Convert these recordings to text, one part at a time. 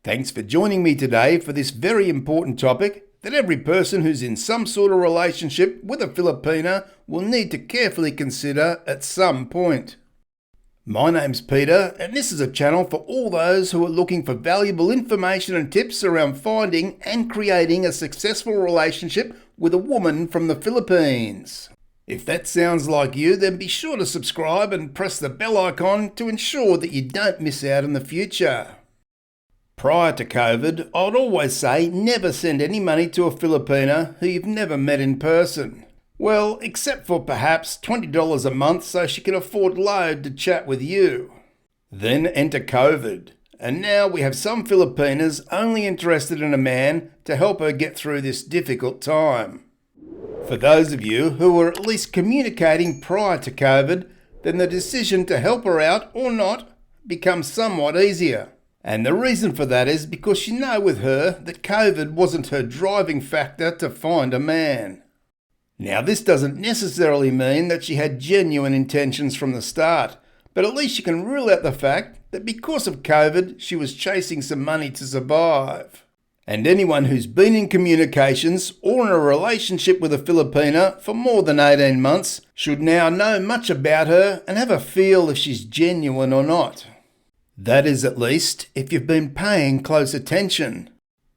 Thanks for joining me today for this very important topic that every person who's in some sort of relationship with a Filipina will need to carefully consider at some point. My name's Peter, and this is a channel for all those who are looking for valuable information and tips around finding and creating a successful relationship with a woman from the Philippines. If that sounds like you, then be sure to subscribe and press the bell icon to ensure that you don't miss out in the future. Prior to COVID, I'd always say never send any money to a Filipina who you've never met in person. Well, except for perhaps $20 a month so she can afford load to chat with you. Then enter COVID, and now we have some Filipinas only interested in a man to help her get through this difficult time. For those of you who were at least communicating prior to COVID, then the decision to help her out or not becomes somewhat easier. And the reason for that is because you know with her that COVID wasn't her driving factor to find a man. Now this doesn't necessarily mean that she had genuine intentions from the start, but at least you can rule out the fact that because of COVID she was chasing some money to survive. And anyone who's been in communications or in a relationship with a Filipina for more than 18 months should now know much about her and have a feel if she's genuine or not. That is, at least, if you've been paying close attention.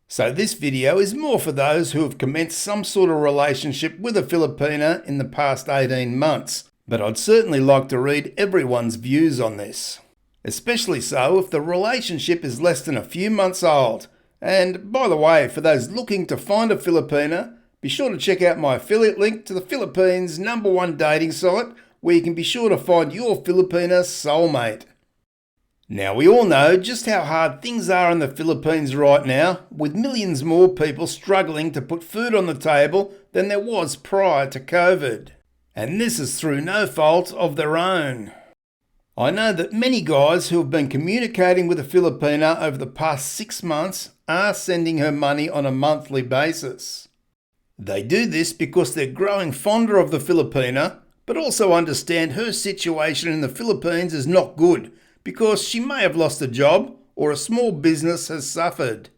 So this video is more for those who have commenced some sort of relationship with a Filipina in the past 18 months, but I'd certainly like to read everyone's views on this. Especially so if the relationship is less than a few months old. And by the way, for those looking to find a Filipina, be sure to check out my affiliate link to the Philippines' #1 dating site, where you can be sure to find your Filipina soulmate. Now we all know just how hard things are in the Philippines right now, with millions more people struggling to put food on the table than there was prior to COVID. And this is through no fault of their own. I know that many guys who have been communicating with a Filipina over the past 6 months are sending her money on a monthly basis. They do this because they're growing fonder of the Filipina, but also understand her situation in the Philippines is not good, because she may have lost a job or a small business has suffered.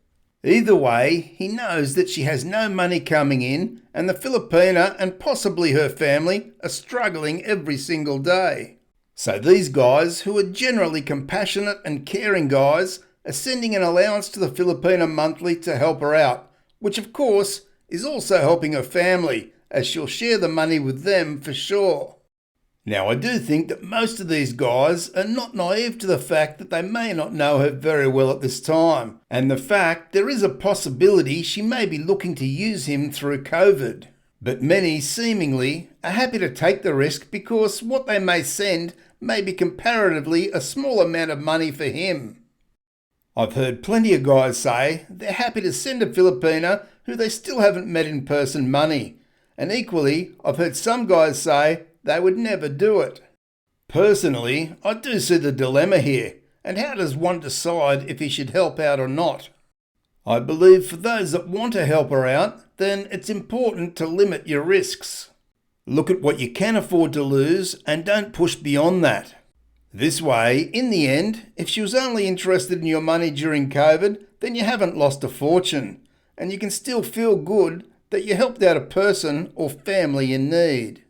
Either way, he knows that she has no money coming in and the Filipina and possibly her family are struggling every single day. So these guys, who are generally compassionate and caring guys, are sending an allowance to the Filipina monthly to help her out, which of course is also helping her family, as she'll share the money with them for sure. Now I do think that most of these guys are not naive to the fact that they may not know her very well at this time, and the fact there is a possibility she may be looking to use him through COVID. But many seemingly are happy to take the risk because what they may send may be comparatively a small amount of money for him. I've heard plenty of guys say they're happy to send a Filipina who they still haven't met in person money, and equally I've heard some guys say they would never do it. Personally, I do see the dilemma here, and how does one decide if he should help out or not? I believe for those that want to help her out, then it's important to limit your risks. Look at what you can afford to lose and don't push beyond that. This way, in the end, if she was only interested in your money during COVID, then you haven't lost a fortune, and you can still feel good that you helped out a person or family in need.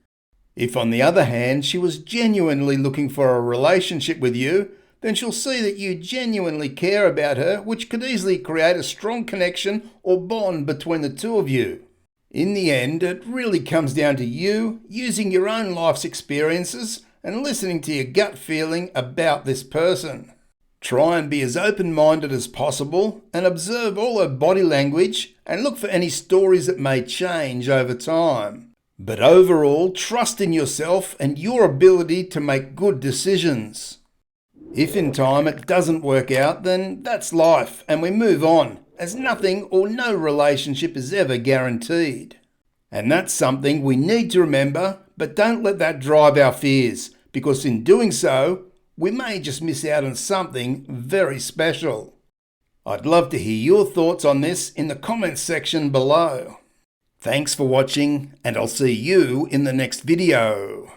If on the other hand she was genuinely looking for a relationship with you, then she'll see that you genuinely care about her, which could easily create a strong connection or bond between the two of you. In the end, it really comes down to you using your own life's experiences and listening to your gut feeling about this person. Try and be as open-minded as possible and observe all her body language and look for any stories that may change over time. But overall, trust in yourself and your ability to make good decisions. If in time it doesn't work out, then that's life and we move on, as nothing or no relationship is ever guaranteed. And that's something we need to remember, but don't let that drive our fears, because in doing so, we may just miss out on something very special. I'd love to hear your thoughts on this in the comments section below. Thanks for watching, and I'll see you in the next video.